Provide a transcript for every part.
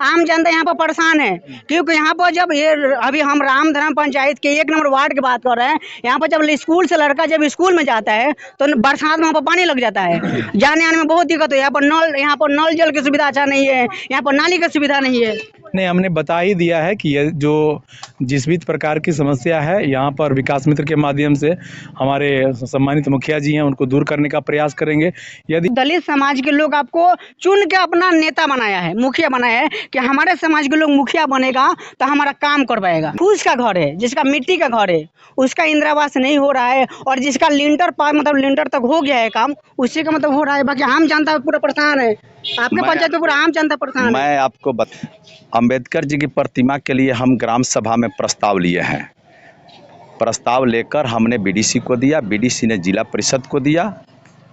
आम जनता यहाँ पर परेशान है, क्योंकि यहाँ पर जब ये अभी हम रामधरम पंचायत के 1 नंबर वार्ड की बात कर रहे हैं, यहाँ पर जब स्कूल से लड़का जब स्कूल में जाता है तो बरसात में वहाँ पर पानी लग जाता है, जाने आने में बहुत दिक्कत है। यहाँ पर नल जल की सुविधा अच्छा नहीं है, यहाँ पर नाली की सुविधा नहीं है। नहीं, हमने बता ही दिया है कि ये जो जिस भी प्रकार की समस्या है यहाँ पर विकास मित्र के माध्यम से हमारे सम्मानित मुखिया जी हैं उनको दूर करने का प्रयास करेंगे। यदि दलित समाज के लोग आपको चुन के अपना नेता बनाया है, मुखिया बनाया है कि हमारे समाज के लोग मुखिया बनेगा तो हमारा काम करवाएगा। फूस का घर है, जिसका मिट्टी का घर है, उसका इंदिरा आवास नहीं हो रहा है, और जिसका लिंटर मतलब लिंटर तक हो गया है काम, उसी का मतलब हो रहा है। बाकी आम जनता पूरा परेशान है, आपके पंचायत में पूरा आम जनता परेशान है। मैं आपको अंबेडकर जी की प्रतिमा के लिए हम ग्राम सभा में प्रस्ताव लिए हैं। प्रस्ताव लेकर हमने बीडीसी को दिया, बीडीसी ने जिला परिषद को दिया,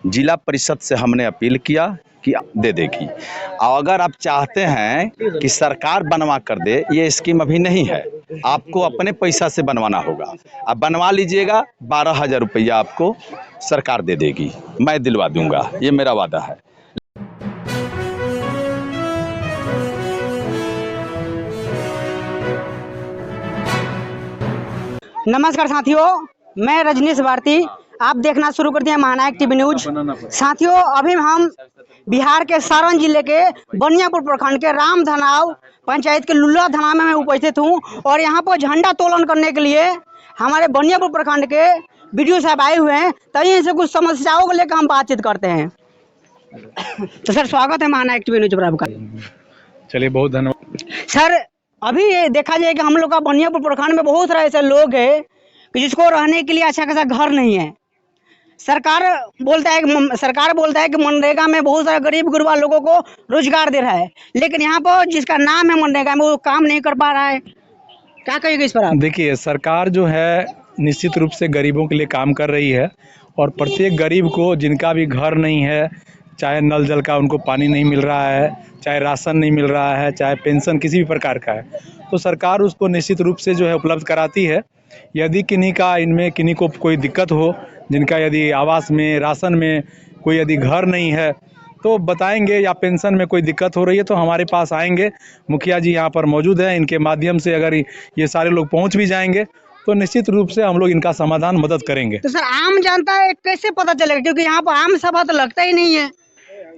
जिला परिषद से हमने अपील किया कि दे देगी। और अगर आप चाहते हैं कि सरकार बनवा कर दे, ये स्कीम अभी नहीं है, आपको अपने पैसा से बनवाना होगा। आप बनवा लीजिएगा, 12,000 रुपया आपको सरकार दे देगी, मैं दिलवा दूंगा, ये मेरा वादा है। नमस्कार साथियों, मैं रजनीश भारती, आप देखना शुरू कर दिया महानायक टीवी न्यूज। साथियों, अभी हम बिहार के सारण जिले के बनियापुर प्रखंड के रामधनाव पंचायत के लुल्ला धना में मैं उपस्थित हूँ, और यहाँ पर झंडा तोलन करने के लिए हमारे बनियापुर प्रखंड के बीडीओ साहब आए हुए हैं। तभी इनसे कुछ समस्याओं को लेकर हम बातचीत करते हैं। तो सर, स्वागत है महानायक टीवी न्यूज पर आपका। चलिए, बहुत धन्यवाद सर। अभी ये देखा जाए कि हम लोग का बनियापुर प्रखंड में बहुत सारे ऐसे लोग हैं कि जिसको रहने के लिए अच्छा खासा घर नहीं है। सरकार बोलता है कि मनरेगा में बहुत सारे गरीब गुरबा लोगों को रोजगार दे रहा है, लेकिन यहाँ पर जिसका नाम है मनरेगा में वो काम नहीं कर पा रहा है। क्या कहिएगा इस पर आप? देखिए, सरकार जो है निश्चित रूप से गरीबों के लिए काम कर रही है, और प्रत्येक गरीब को जिनका भी घर नहीं है, चाहे नल जल का उनको पानी नहीं मिल रहा है, चाहे राशन नहीं मिल रहा है, चाहे पेंशन किसी भी प्रकार का है, तो सरकार उसको निश्चित रूप से जो है उपलब्ध कराती है। यदि किन्हीं को कोई दिक्कत हो, जिनका यदि आवास में, राशन में कोई यदि घर नहीं है, तो बताएंगे, या पेंशन में कोई दिक्कत हो रही है तो हमारे पास आएंगे। मुखिया जी यहाँ पर मौजूद हैं, इनके माध्यम से अगर ये सारे लोग पहुँच भी जाएंगे तो निश्चित रूप से हम लोग इनका समाधान मदद करेंगे। तो सर, आम जनता है कैसे पता चलेगा, क्योंकि यहाँ पर आम सभा तो लगता ही नहीं है।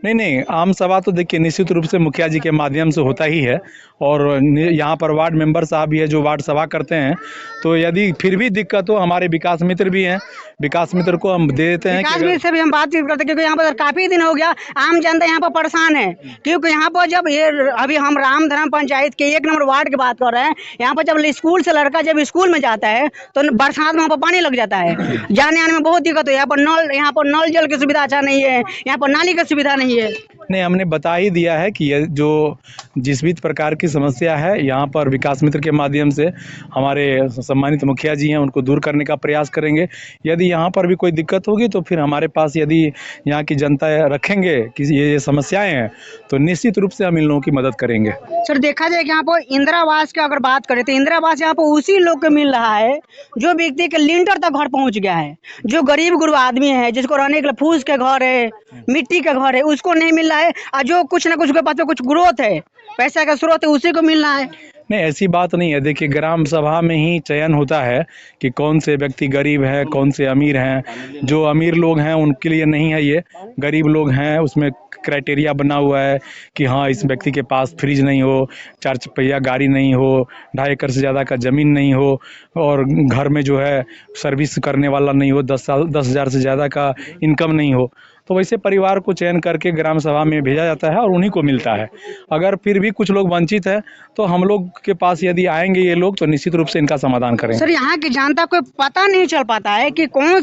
नहीं, आम सभा तो देखिए निश्चित रूप से मुखिया जी के माध्यम से होता ही है, और यहाँ पर वार्ड मेंबर साहब भी है जो वार्ड सभा करते हैं। तो यदि फिर भी दिक्कत हो, हमारे विकास मित्र भी हैं, विकास मित्र को हम दे देते हैं। विकास मित्र से भी हम बातचीत करते हैं, क्योंकि यहाँ पर काफी दिन हो गया आम जनता यहाँ पर परेशान है, क्योंकि यहाँ पर जब ये अभी हम रामधरम पंचायत के 1 नंबर वार्ड की बात कर रहे हैं, यहाँ पर जब स्कूल से लड़का जब स्कूल में जाता है तो बरसात में वहाँ पर पानी लग जाता है, जाने आने में बहुत दिक्कत है। यहाँ पर नल जल की सुविधा अच्छा नहीं है, यहाँ पर नाली की सुविधा नहीं है। नहीं, हमने बता ही दिया है कि ये जो जिस भी प्रकार की समस्या है यहाँ पर विकास मित्र के माध्यम से हमारे सम्मानित मुखिया जी हैं उनको दूर करने का प्रयास करेंगे। यदि यहाँ पर भी कोई दिक्कत होगी तो फिर हमारे पास यदि यहाँ की जनता रखेंगे कि ये समस्याएं हैं तो निश्चित रूप से हम इन लोगों की मदद करेंगे। सर, देखा जाए कि यहाँ पर इंदिरा आवास की अगर बात करें तो इंदिरा आवास यहाँ पर उसी लोग को मिल रहा है जो व्यक्ति के लिंटर तक घर पहुँच गया है, जो गरीब गुरबा आदमी है, जिसको रहने के लिए फूस के घर है, मिट्टी का घर है, उसको नहीं मिल रहा है। और जो कुछ ना कुछ के पास कुछ ग्रोथ है, पैसा का स्रोत है, उसी को मिल रहा है। नहीं, ऐसी बात नहीं है। देखिए, ग्राम सभा में ही चयन होता है कि कौन से व्यक्ति गरीब है, कौन से अमीर हैं। जो अमीर लोग हैं उनके लिए नहीं है ये, गरीब लोग हैं उसमें क्राइटेरिया बना हुआ है कि हाँ, इस व्यक्ति के पास फ्रिज नहीं हो, 4 पहिया गाड़ी नहीं हो, 2.5 एकड़ से ज़्यादा का ज़मीन नहीं हो, और घर में जो है सर्विस करने वाला नहीं हो, 10,000 से ज़्यादा का इनकम नहीं हो, तो वैसे परिवार को चयन करके ग्राम सभा में भेजा जाता है और उन्हीं को मिलता है। अगर फिर भी कुछ लोग वंचित है तो हम लोग के पास यदि आएंगे ये लोग तो निश्चित रूप से इनका समाधान करेंगे। सर, यहाँ की जनता को पता नहीं चल पाता है कि कौन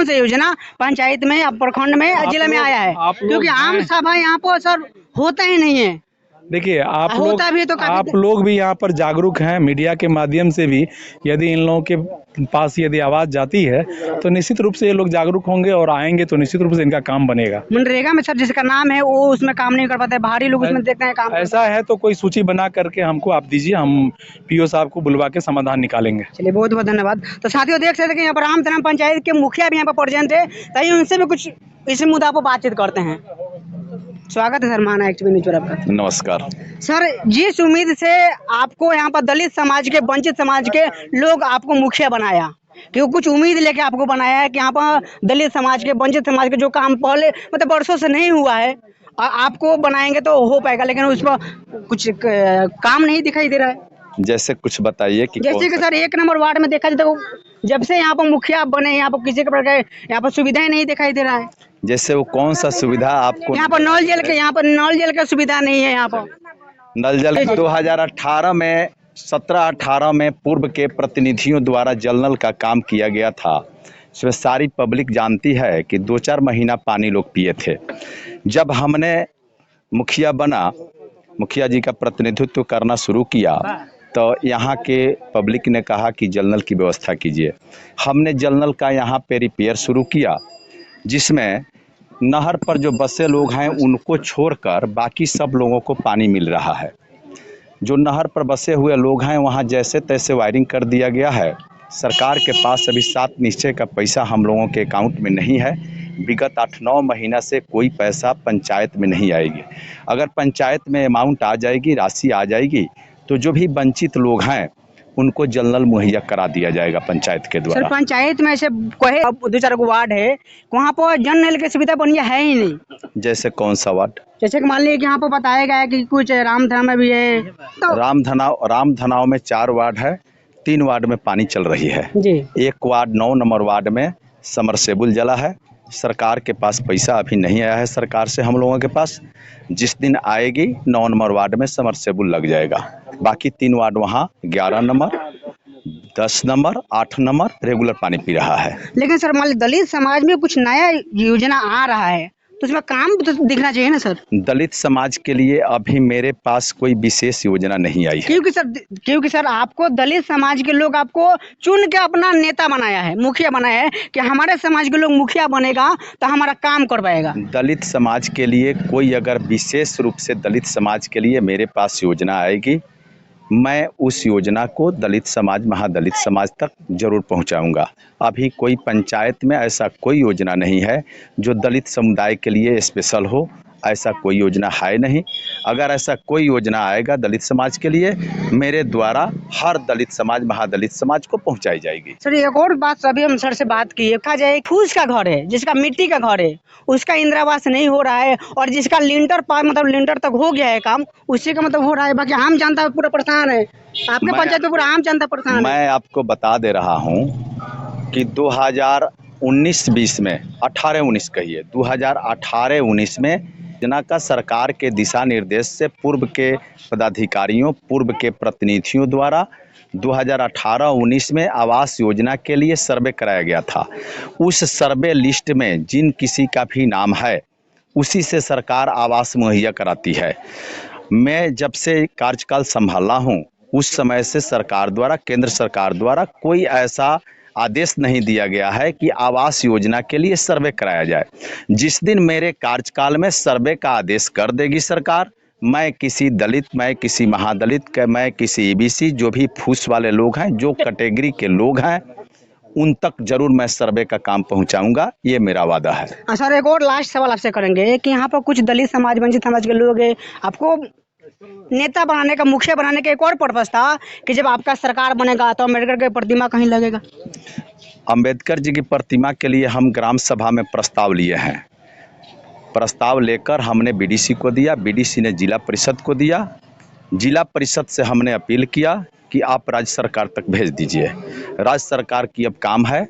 सा योजना पंचायत में या प्रखंड में या जिले में आया है, क्योंकि आम सभा यहाँ पर सर होता ही नहीं है। देखिए, आप लोग भी यहाँ पर जागरूक हैं, मीडिया के माध्यम से भी यदि इन लोगों के पास यदि आवाज़ जाती है तो निश्चित रूप से ये लोग जागरूक होंगे और आएंगे तो निश्चित रूप से इनका काम बनेगा। मनरेगा में सर जिसका नाम है वो उसमें काम नहीं कर पाते, बाहरी लोग उसमें देखते हैं काम। ऐसा है तो कोई सूची बना करके हमको आप दीजिए, हम पीओ साहब को बुलवा के समाधान निकालेंगे। चलिए, बहुत बहुत धन्यवाद। तो साथियों, देख सकते हैं यहाँ पर रामधरम पंचायत के मुखिया भी यहाँ पर प्रेजेंट है, ताकि उनसे भी कुछ इस मुद्दा पर बातचीत करते हैं। स्वागत है सर महाना एक्टिव न्यूज पर आपका। नमस्कार। सर, जिस उम्मीद से आपको यहाँ पर दलित समाज के, वंचित समाज के लोग आपको मुखिया बनाया, क्यों कुछ उम्मीद लेके आपको बनाया है कि यहाँ पर दलित समाज के, वंचित समाज के जो काम पहले मतलब वर्षों से नहीं हुआ है, आपको बनाएंगे तो हो पाएगा, लेकिन उस पर कुछ काम नहीं दिखाई दे रहा है। जैसे कुछ बताइए कि जैसे कि सर 1 नंबर वार्ड में देखा जाए तो जब से यहाँ पर मुखिया बने, यहाँ पर किसी के प्रकार यहाँ पर सुविधाएं नहीं दिखाई दे रहा है। जैसे वो कौन सा सुविधा आपको? यहाँ पर नल जल का सुविधा नहीं है। यहाँ पर नल जल 2018 में 17-18 में पूर्व के प्रतिनिधियों द्वारा जल नल का काम किया गया था। इसमें सारी पब्लिक जानती है कि 2-4 महीना पानी लोग पिए थे। जब हमने मुखिया बना, मुखिया जी का प्रतिनिधित्व करना शुरू किया तो यहाँ के पब्लिक ने कहा कि जल नल की व्यवस्था कीजिए। हमने जल नल का यहाँ पे रिपेयर शुरू किया, जिसमें नहर पर जो बसे लोग हैं उनको छोड़कर बाकी सब लोगों को पानी मिल रहा है। जो नहर पर बसे हुए लोग हैं वहाँ जैसे तैसे वायरिंग कर दिया गया है। सरकार के पास अभी 7 निश्चय का पैसा हम लोगों के अकाउंट में नहीं है। विगत 8-9 महीना से कोई पैसा पंचायत में नहीं आएगी। अगर पंचायत में अमाउंट आ जाएगी, राशि आ जाएगी, तो जो भी वंचित लोग हैं उनको जल नल मुहैया करा दिया जाएगा पंचायत के द्वारा। सर, पंचायत में ऐसे कहे 2-4 वार्ड है, वहाँ पर जल नल की सुविधा बढ़िया है ही नहीं। जैसे कौन सा वार्ड? जैसे कि मान लीजिए कि यहाँ पर बताया गया है कि कुछ रामधना में भी है तो रामधनाव में 4 वार्ड है, 3 वार्ड में पानी चल रही है जी। 1 वार्ड 9 नंबर वार्ड में समरसेबुल जला है। सरकार के पास पैसा अभी नहीं आया है, सरकार से हम लोगों के पास। जिस दिन आएगी 9 नंबर वार्ड में समरसेबुल लग जाएगा। बाकी 3 वार्ड वहाँ 11 नंबर 10 नंबर 8 नंबर रेगुलर पानी पी रहा है। लेकिन सर मान लीजिए दलित समाज में कुछ नया योजना आ रहा है तो उसमें काम तो दिखना चाहिए ना सर। दलित समाज के लिए अभी मेरे पास कोई विशेष योजना नहीं आई है। क्योंकि सर आपको दलित समाज के लोग आपको चुन के अपना नेता बनाया है, मुखिया बनाया है कि हमारे समाज के लोग मुखिया बनेगा तो हमारा काम कर पाएगा। दलित समाज के लिए कोई अगर विशेष रूप से दलित समाज के लिए मेरे पास योजना आएगी, मैं उस योजना को दलित समाज, महादलित समाज तक जरूर पहुंचाऊंगा। अभी कोई पंचायत में ऐसा कोई योजना नहीं है जो दलित समुदाय के लिए स्पेशल हो, ऐसा कोई योजना है नहीं। अगर ऐसा कोई योजना आएगा दलित समाज के लिए, मेरे द्वारा हर दलित समाज, महादलित समाज को पहुंचाई जाएगी। सर एक और बात, अभी हम सर से बात की, देखा जाए फूस का घर है, जिसका मिट्टी का घर है, उसका इंदिरावास नहीं हो रहा है, और जिसका लिंटर पार मतलब लिंटर तक हो गया है काम, उसी का मतलब हो रहा है। बाकी आम जनता पूरा परेशान है, आपके पंचायत में पूरा आम जनता परेशान है। मैं आपको बता दे रहा हूँ कि 2019-20 में 18-19 कहिए 2018-19 में योजना का सरकार के दिशा निर्देश से पूर्व के पदाधिकारियों, पूर्व के प्रतिनिधियों द्वारा 2018-19 में आवास योजना के लिए सर्वे कराया गया था। उस सर्वे लिस्ट में जिन किसी का भी नाम है, उसी से सरकार आवास मुहैया कराती है। मैं जब से कार्यकाल संभाला हूँ, उस समय से सरकार द्वारा, केंद्र सरकार द्वारा कोई ऐसा आदेश नहीं दिया गया है कि आवास योजना के लिए सर्वे कराया जाए। जिस दिन मेरे कार्यकाल में सर्वे का आदेश कर देगी सरकार, मैं किसी दलित, मैं किसी महादलित, मैं किसी ईबीसी, जो भी फूस वाले लोग हैं, जो कैटेगरी के लोग हैं, उन तक जरूर मैं सर्वे का काम पहुंचाऊंगा, ये मेरा वादा है। सर एक और लास्ट सवाल आपसे करेंगे कि यहाँ पर कुछ दलित समाज, वंचित समाज के लोग हैं, आपको नेता बनाने का, मुखिया बनाने का एक और पर्पस था कि जब आपका सरकार बनेगा तो अम्बेडकर की प्रतिमा कहीं लगेगा। अम्बेडकर जी की प्रतिमा के लिए हम ग्राम सभा में प्रस्ताव लिए हैं। प्रस्ताव लेकर हमने बीडीसी को दिया, बीडीसी ने जिला परिषद को दिया, जिला परिषद से हमने अपील किया कि आप राज्य सरकार तक भेज दीजिए। राज्य सरकार की अब काम है,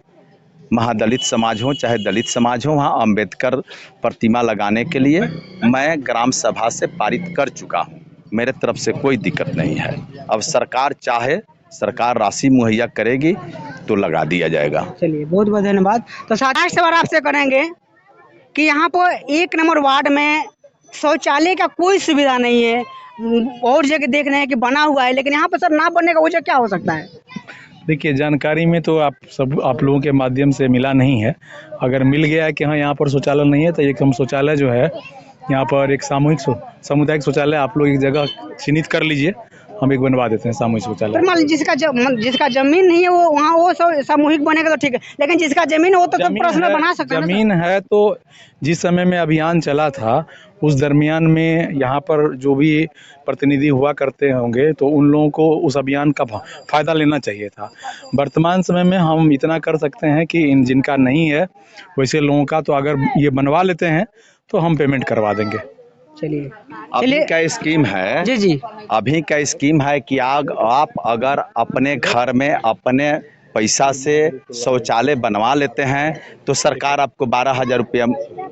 महादलित समाज हो चाहे दलित समाज हो, वहाँ अम्बेडकर प्रतिमा लगाने के लिए मैं ग्राम सभा से पारित कर चुका हूँ। मेरे तरफ से कोई दिक्कत नहीं है। अब सरकार चाहे, सरकार राशि मुहैया करेगी तो लगा दिया जाएगा। चलिए, बहुत बहुत धन्यवाद। तो लास्ट सवाल आपसे करेंगे कि यहाँ पर 1 नंबर वार्ड में शौचालय का कोई सुविधा नहीं है, और जगह देख रहे हैं कि बना हुआ है, लेकिन यहाँ पर सर ना बनने का वजह क्या हो सकता है? देखिए, जानकारी में तो आप लोगों के माध्यम से मिला नहीं है। अगर मिल गया है कि हाँ यहाँ पर शौचालय नहीं है, तो एक हम शौचालय जो है यहाँ पर एक सामुदायिक शौचालय आप लोग एक जगह चिन्हित कर लीजिए, हम एक बनवा देते हैं सामूहिक शौचालय। पर मान लीजिए जिसका जमीन नहीं है वो वहाँ वो सामूहिक बनेगा तो ठीक है, लेकिन जिसका जमीन है वो तो पर्सनल बना सकता है ना सर? जमीन है तो जिस समय में अभियान चला था उस दरमियान में यहाँ पर जो भी प्रतिनिधि हुआ करते होंगे तो उन लोगों को उस अभियान का फ़ायदा लेना चाहिए था। वर्तमान समय में हम इतना कर सकते हैं कि जिनका नहीं है वैसे लोगों का तो अगर ये बनवा लेते हैं तो हम पेमेंट करवा देंगे। चलिए अभी का स्कीम है जी अभी का स्कीम है कि आप अगर अपने घर में अपने पैसा से शौचालय बनवा लेते हैं तो सरकार आपको 12,000 रुपया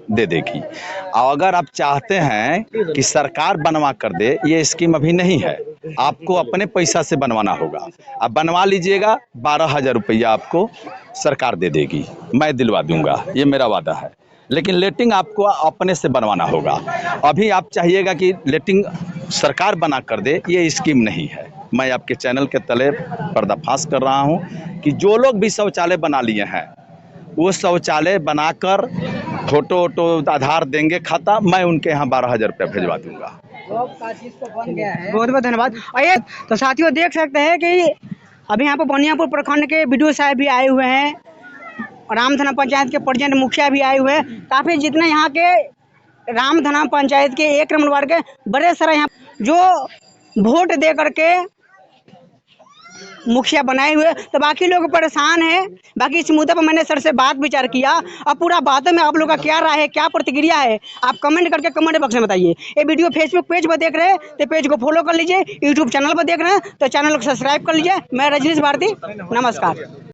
दे देगी। और अगर आप चाहते हैं कि सरकार बनवा कर दे, ये स्कीम अभी नहीं है, आपको अपने पैसा से बनवाना होगा। आप बनवा लीजिएगा, 12,000 रुपया आपको सरकार दे देगी, मैं दिलवा दूंगा, ये मेरा वादा है। लेकिन लेटिंग आपको अपने से बनवाना होगा। अभी आप चाहिएगा कि लेटिंग सरकार बना कर दे, ये स्कीम नहीं है। मैं आपके चैनल के तले पर्दाफाश कर रहा हूं कि जो लोग भी शौचालय बना लिए हैं वो शौचालय बनाकर फोटो वोटो आधार देंगे खाता, मैं उनके यहाँ 12,000 रुपया भिजवा दूंगा। बहुत बहुत धन्यवाद। और ये तो साथियों देख सकते हैं कि अभी यहाँ पर बनियापुर प्रखंड के BDO साहब भी आए हुए हैं, रामधना पंचायत के प्रेजेंट मुखिया भी आए हुए हैं। काफ़ी जितने यहाँ के रामधना पंचायत के 1 नंबर वार्ड के बड़े सारे यहाँ जो वोट दे करके मुखिया बनाए हुए, तो बाकी लोग परेशान हैं। बाकी इस मुद्दे पर मैंने सर से बात विचार किया। अब पूरा बातों में आप लोग का क्या राय है, क्या प्रतिक्रिया है, आप कमेंट करके कमेंट बॉक्स में बताइए। ये वीडियो फेसबुक पेज पर देख रहे हैं तो पेज को फॉलो कर लीजिए, यूट्यूब चैनल पर देख रहे हैं तो चैनल को सब्सक्राइब कर लीजिए। मैं रजनीश भारती, नमस्कार।